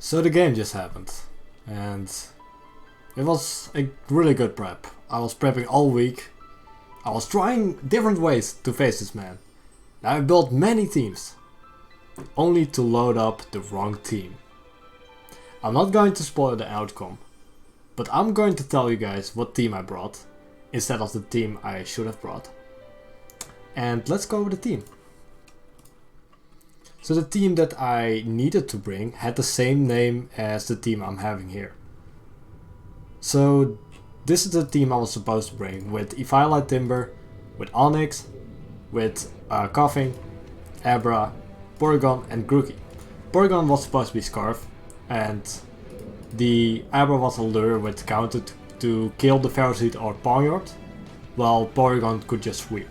So the game just happened, and it was a really good prep. I was prepping all week. I was trying different ways to face this man. I built many teams, only to load up the wrong team. I'm not going to spoil the outcome, but I'm going to tell you guys what team I brought, instead of the team I should have brought. And let's go over the team. So the team that I needed to bring had the same name as the team I'm having here. So this is the team I was supposed to bring, with Evilite Timber, with Onyx, with Coughing, Abra, Porygon and Grookey. Porygon was supposed to be Scarf, and the Abra was a lure with counter to kill the Ferroseed or Pawniard, while Porygon could just sweep.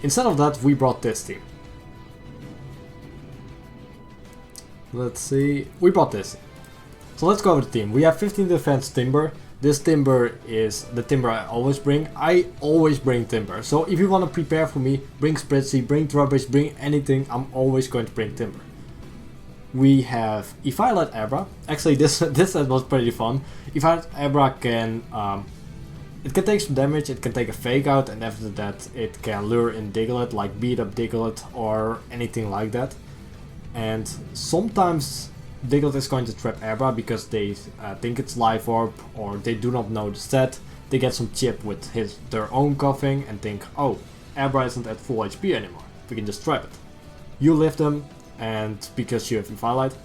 Instead of that, we brought this team. Let's see, we brought this. So let's go over the team. We have 15 defense Timber. This Timber is the Timber I always bring. I always bring Timber. So if you want to prepare for me, bring Spritzee, bring Trubbish, bring anything, I'm always going to bring Timber. We have Evilite Abra. Actually, this was pretty fun. Evilite Abra can it can take some damage, it can take a fake out, and after that it can lure in Diglett, like beat up Diglett or anything like that. And sometimes Diglett is going to trap Abra because they think it's Life Orb, or they do not know the stat. They get some chip with their own Coughing and think, oh, Abra isn't at full HP anymore, we can just trap it. You lift them, and because you have Evilite.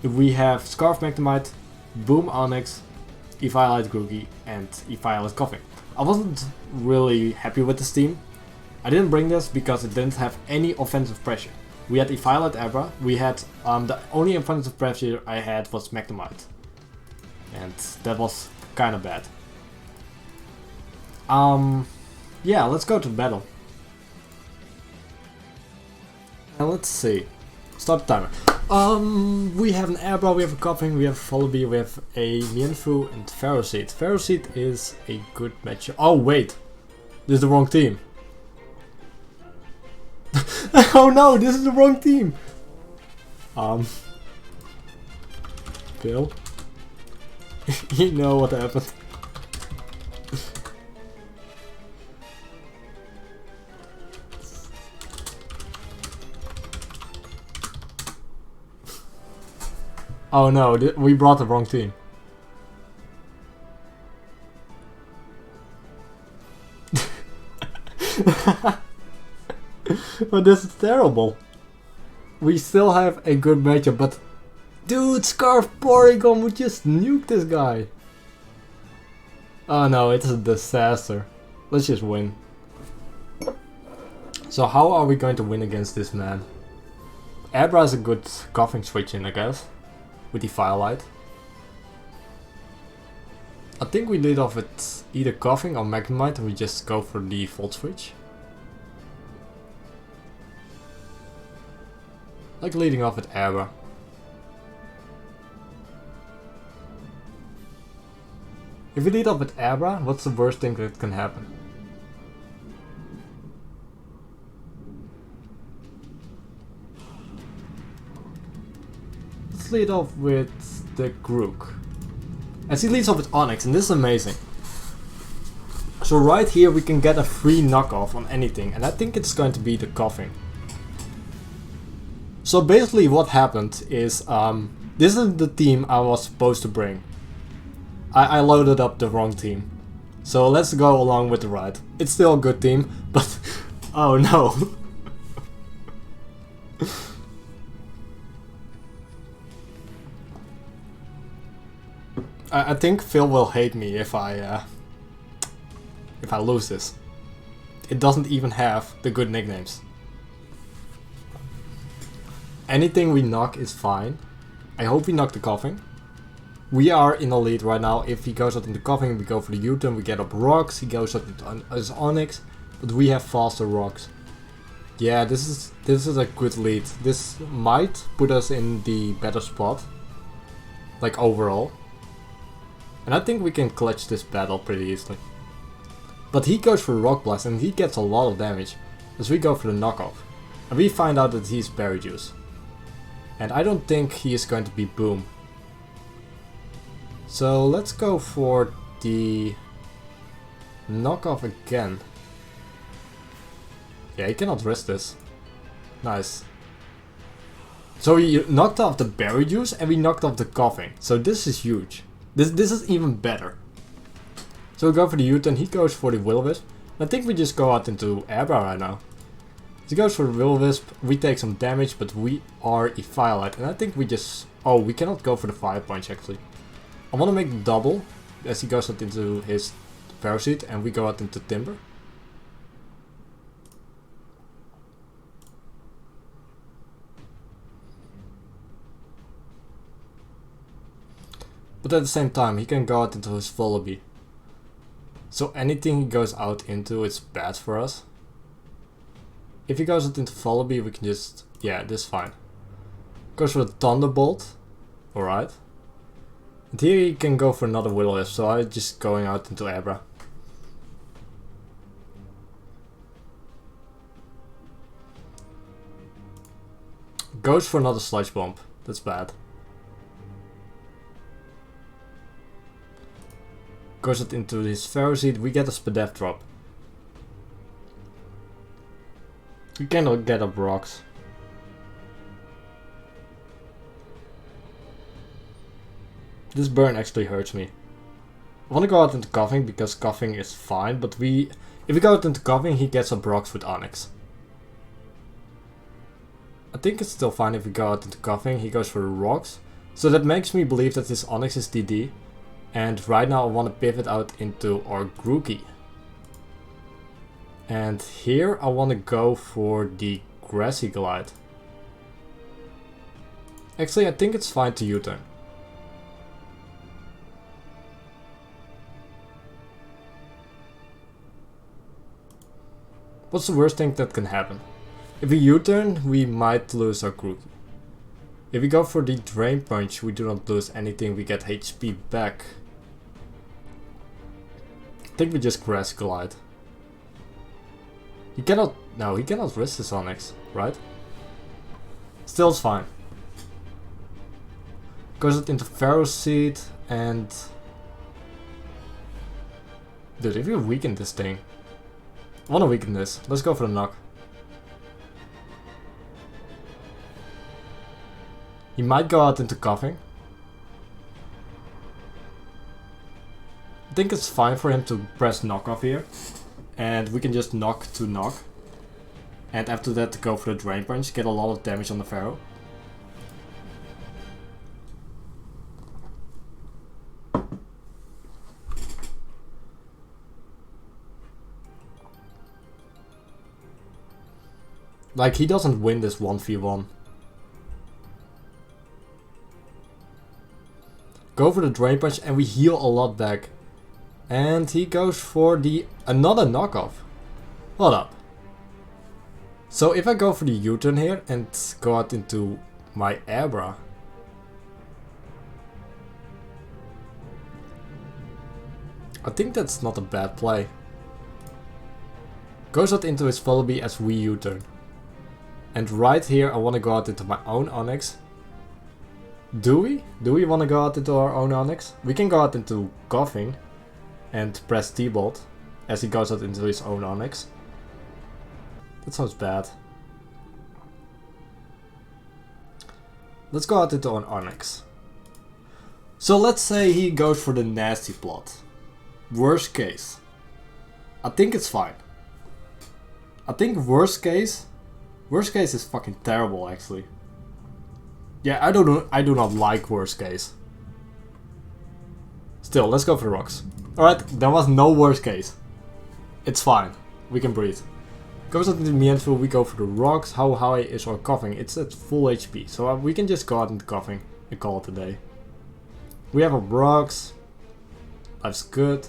We have Scarf Magnemite, Boom Onyx, Evilite Grookey and Evilite Coughing. I wasn't really happy with this team. I didn't bring this because it didn't have any offensive pressure. We had Evilite Abra, we had the only offensive pressure I had was Magnemite. And that was kinda bad. Yeah, let's go to battle. And let's see. Start the timer. We have an Abra, we have a Coughing, we have a Vullaby, we have a Mienfoo and Ferroseed. Ferroseed is a good matchup. Oh wait, this is the wrong team. Oh no, this is the wrong team. Bill, you know what happened. Oh no, we brought the wrong team. But this is terrible. We still have a good matchup, but dude, Scarf Porygon would just nuke this guy. Oh no, it's a disaster. Let's just win. So how are we going to win against this man? Abra is a good Coughing switch in, I guess, with the Evilite. I think we lead off with either Coughing or Magnemite and we just go for the Volt Switch. Like leading off with Abra. If we lead off with Abra, what's the worst thing that can happen? Let's lead off with the Grook. As he leads off with Onyx, and this is amazing. So right here we can get a free knockoff on anything, and I think it's going to be the Coughing. So basically what happened is, this is the team I was supposed to bring. I loaded up the wrong team. So let's go along with the ride. It's still a good team, but oh no. I think Phil will hate me if I lose this. It doesn't even have the good nicknames. Anything we knock is fine. I hope we knock the Coughing. We are in the lead right now. If he goes out in the Coughing, we go for the U-turn, we get up rocks. He goes out with his Onyx, but we have faster rocks. Yeah, this is a good lead. This might put us in the better spot, like overall. And I think we can clutch this battle pretty easily. But he goes for Rock Blast and he gets a lot of damage as we go for the knockoff. And we find out that he's Berry Juice. And I don't think he is going to be boom. So let's go for the knockoff again. Yeah, he cannot risk this. Nice. So we knocked off the berry juice and we knocked off the coughing. So this is huge. This is even better. So we go for the U-turn, he goes for the Will-O-Wisp. I think we just go out into Airbra right now. He goes for the Will-O-Wisp, we take some damage, but we are a Firelight. And I think we just... Oh, we cannot go for the Fire Punch actually. I want to make the double, as he goes out into his Parasite, and we go out into Timber. But at the same time, he can go out into his Vullaby. So anything he goes out into, it's bad for us. If he goes out into Vullaby, we can just... Yeah, this is fine. Goes for the Thunderbolt. Alright. And here he can go for another Will-O-Wisp, so I'm just going out into Abra. Goes for another Sludge Bomb. That's bad. Goes it into his Ferroseed, we get a Spadef drop. We cannot get up rocks. This burn actually hurts me. I want to go out into Coughing because Coughing is fine, but if we go out into Coughing, he gets up rocks with Onyx. I think it's still fine if we go out into Coughing, he goes for the rocks. So that makes me believe that his Onyx is DD. And right now I want to pivot out into our Grookey. And here I want to go for the Grassy Glide. Actually, I think it's fine to U-turn. What's the worst thing that can happen? If we U-turn, we might lose our Grookey. If we go for the Drain Punch, we do not lose anything, we get HP back. I think we just Grass Glide. He cannot... No, he cannot risk his Onyx, right? Still it's fine. Goes it into Ferroseed and... Dude, if you weaken this thing... I wanna weaken this. Let's go for the knock. He might go out into Coughing. I think it's fine for him to press knockoff here. And we can just knock to knock. And after that go for the Drain Punch, get a lot of damage on the Pharaoh. Like, he doesn't win this 1v1. Go for the Drain Punch and we heal a lot back. And he goes for the another knockoff. Hold up. So if I go for the U-turn here and go out into my Abra. I think that's not a bad play. Goes out into his Vullaby as we U-turn. And right here I want to go out into my own Onyx. Do we? Do we want to go out into our own Onyx? We can go out into Coughing and press T-Bolt as he goes out into his own Onyx. That sounds bad. Let's go out into an Onyx. So let's say he goes for the nasty plot. Worst case. I think it's fine. I think worst case is fucking terrible actually. Yeah, I do not like worst case. Still, let's go for the rocks. Alright, there was no worst case. It's fine. We can breathe. Goes out into Mienful, we go for the rocks. How high is our Coughing? It's at full HP. So we can just go out into Coughing and call it a day. We have our rocks. Life's good.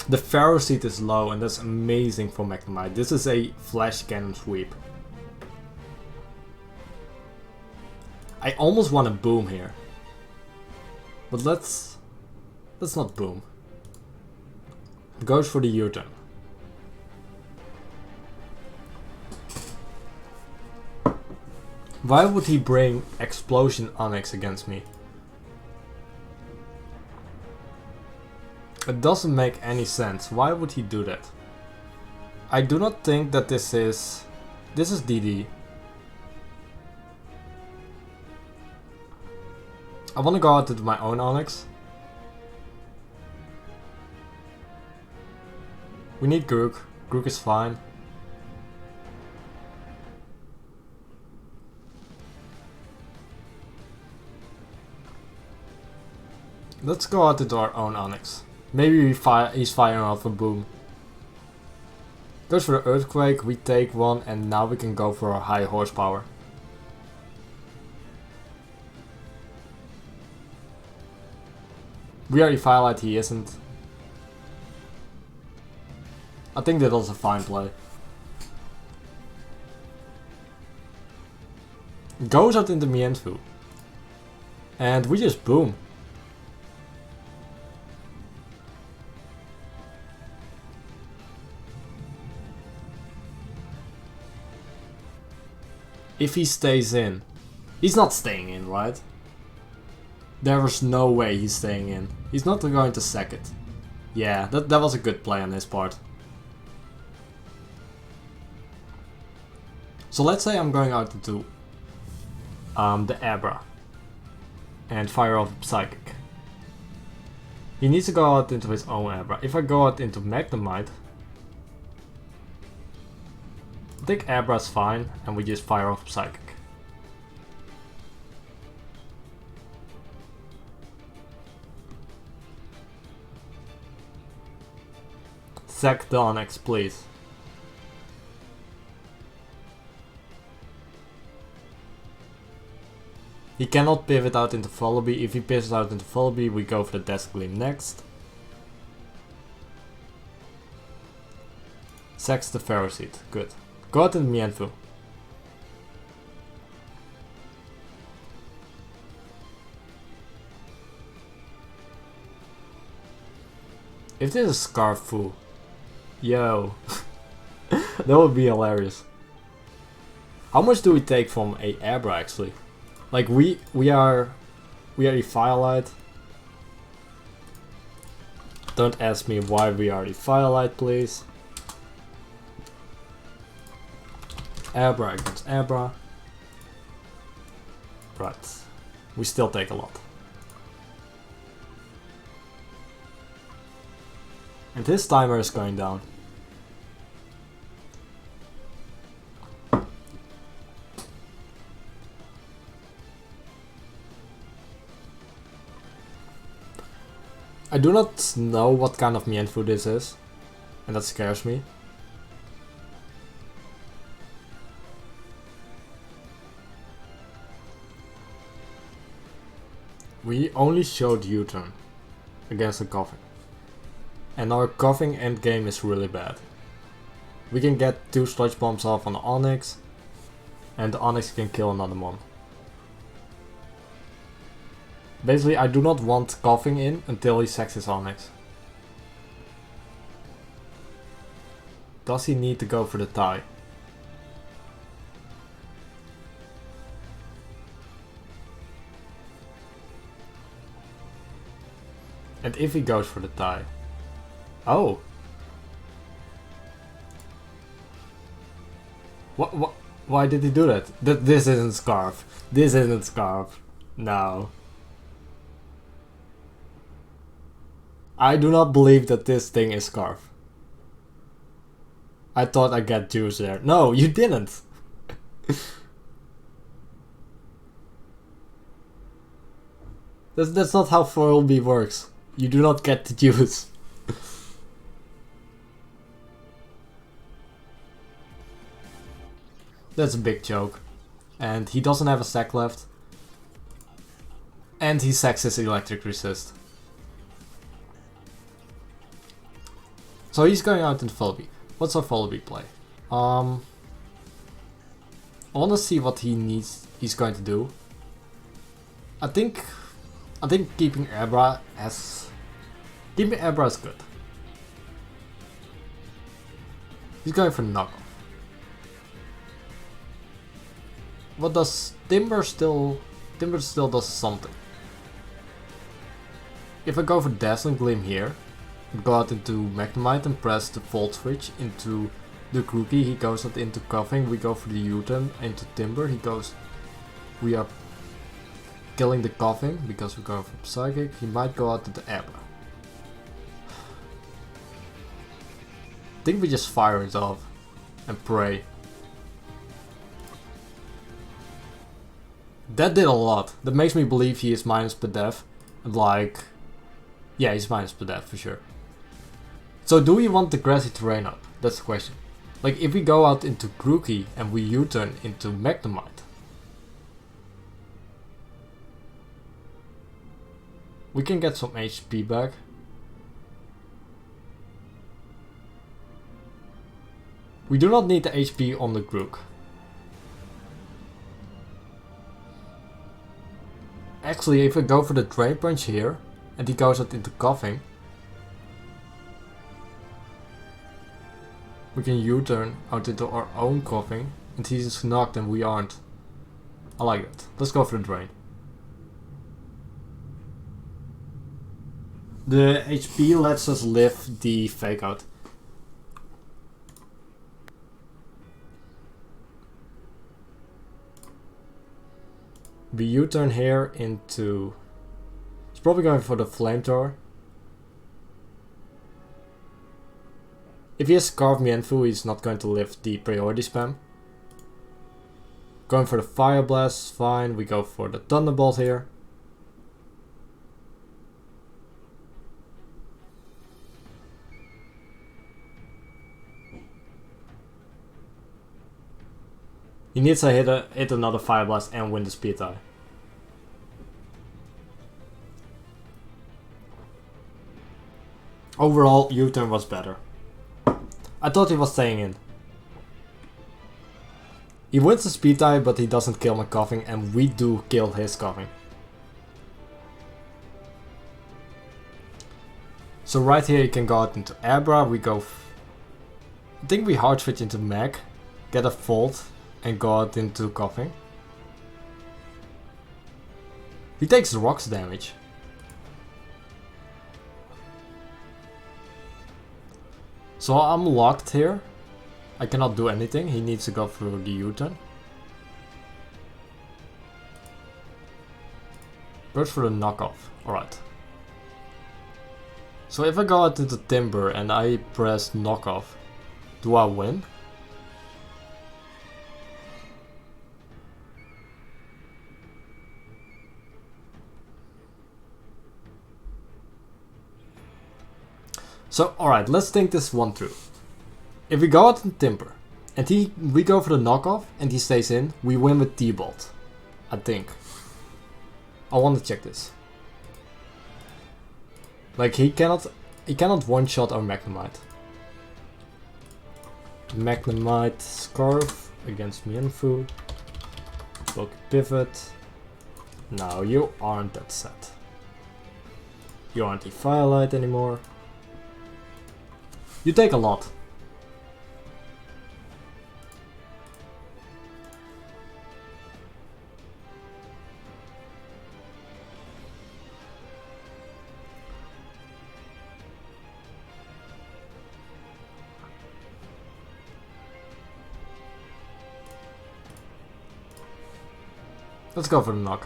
The Ferroseed is low and that's amazing for Magnemite. This is a Flash Cannon sweep. I almost want to boom here. But let's not boom. Goes for the U-turn. Why would he bring Explosion Onyx against me? It doesn't make any sense. Why would he do that? I do not think that this is DD. I want to go out with my own Onyx. We need Grook. Grook is fine. Let's go out into our own Onyx. Maybe he's firing off a boom. Goes for the Earthquake, we take one, and now we can go for our high horsepower. We already Firelight, he isn't. I think that was a fine play. Goes out into Mienfoo. And we just boom. If he stays in. He's not staying in, right? There was no way he's staying in. He's not going to sack it. Yeah, that was a good play on his part. So let's say I'm going out into the Abra and fire off Psychic. He needs to go out into his own Abra. If I go out into Magnemite, I think Abra's fine and we just fire off Psychic. Sack the Onyx, please. He cannot pivot out into Vullaby. If he pivots out into Vullaby, we go for the Death Gleam next. Sacks the Ferroseed. Good. Go out into Mienfoo. If this is Scarfoo, yo, that would be hilarious. How much do we take from a Abra actually? Like we are a Firelight. Don't ask me why we are a Firelight, please. Abra against Abra. Right. We still take a lot. And his timer is going down. I do not know what kind of Mienfoo this is, and that scares me. We only showed U-turn against the Coughing. And our Coughing endgame is really bad. We can get 2 Sludge Bombs off on the Onyx, and the Onyx can kill another one. Basically, I do not want Coughing in until he sacks his Onyx. Does he need to go for the tie? And if he goes for the tie... Oh! What? Why did he do that? This isn't Scarf. This isn't Scarf. No. I do not believe that this thing is Scarf. I thought I get juice there. No, you didn't. That's not how Vullaby works. You do not get the juice. That's a big joke. And he doesn't have a sack left. And he sacks his Electric Resist. So he's going out into Vullaby. What's our Vullaby play? I wanna see what he's going to do. I think keeping Abra is good. He's going for knockoff. What does Timber still... Timber still does something. If I go for Dazzling Gleam here, go out into Magnemite and press the Volt Switch into the Grookey, he goes out into Coughing, we go for the U-turn into Timber, he goes... We are killing the Coughing because we go for Psychic, he might go out to the Abra. I think we just fire it off and pray. That did a lot. That makes me believe he is minus per def. Like, yeah, he's minus per def for sure. So do we want the grassy terrain up? That's the question. Like if we go out into Grookey and we U-turn into Magnemite. We can get some HP back. We do not need the HP on the Grook. Actually, if I go for the Drain Punch here, and he goes out into Coughing, we can U-turn out into our own Coughing, and he's knocked and we aren't. I like that. Let's go for the Drain. The HP lets us live the Fake Out. We U-turn here into... He's probably going for the Flamethrower. If he has Carve Mienfoo, he's not going to live the priority spam. Going for the Fire Blast, fine. We go for the Thunderbolt here. He needs to hit another Fire Blast and win the speed tie. Overall, U-turn was better. I thought he was staying in. He wins the speed tie, but he doesn't kill my Coughing, and we do kill his Coughing. So right here you can go out into Abra, we go... I think we hard switch into Mag, get a Volt, and go out into Coughing. He takes the rocks damage. So I'm locked here. I cannot do anything. He needs to go through the U-turn. Goes for the knockoff. Alright. So if I go out into Timber and I press knockoff, do I win? So, alright, let's think this one through. If we go out in Timber, and we go for the knockoff, and he stays in, we win with T-Bolt. I think. I want to check this. Like, he cannot one-shot our Magnemite. Magnemite Scarf against Mienfoo. Bulky Pivot. No, you aren't that set. You aren't the Firelight anymore. You take a lot. Let's go for the knock.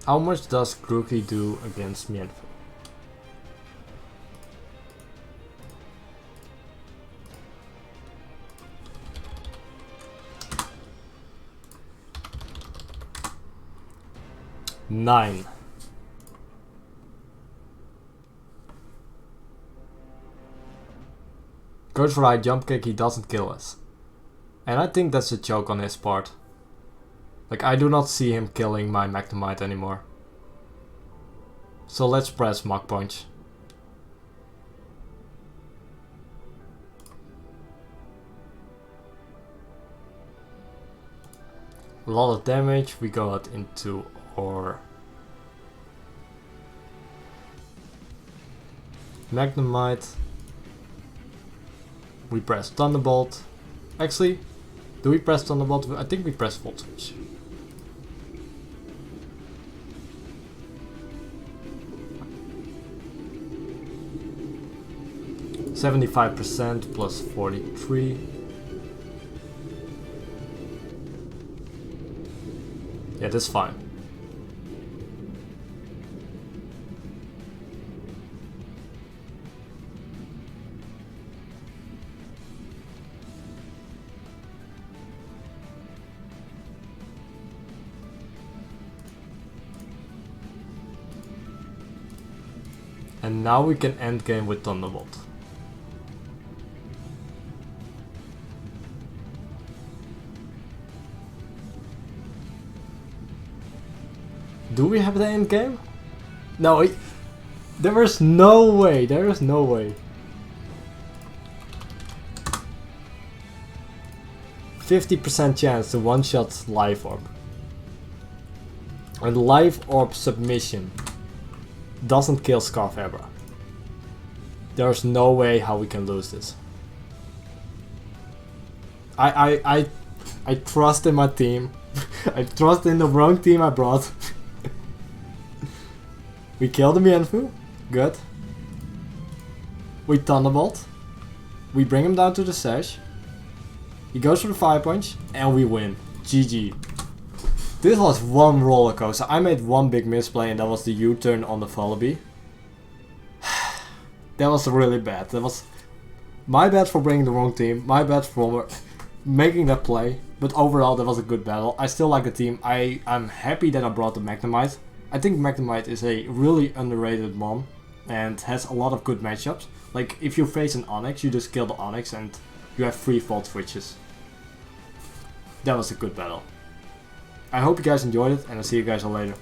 How much does Grookey do against Mienfoo? Nine. Goes for high jump kick, he doesn't kill us. And I think that's a choke on his part. Like, I do not see him killing my Magnemite anymore. So let's press Mach Punch. A lot of damage, we go out into our Magnemite. We press Thunderbolt. Actually, do we press Thunderbolt? I think we press Volt Switch. %75% plus 43. Yeah, that's fine. And now we can end game with Thunderbolt. Do we have the end game? No, there is no way. There is no way. 50% chance to one-shot Life Orb. And Life Orb submission doesn't kill Scarfabra. There's no way how we can lose this. I trust in my team. I trust in the wrong team I brought. We kill the Mienfoo. Good. We Thunderbolt. We bring him down to the Sash. He goes for the Fire Punch. And we win. GG. This was one roller coaster. I made one big misplay and that was the U-turn on the Vullaby. That was really bad. That was my bad for bringing the wrong team. My bad for making that play. But overall that was a good battle. I still like the team. I'm happy that I brought the Magnemite. I think Magnemite is a really underrated mon and has a lot of good matchups. Like if you face an Onyx, you just kill the Onyx and you have 3 Volt Switches. That was a good battle. I hope you guys enjoyed it and I'll see you guys all later.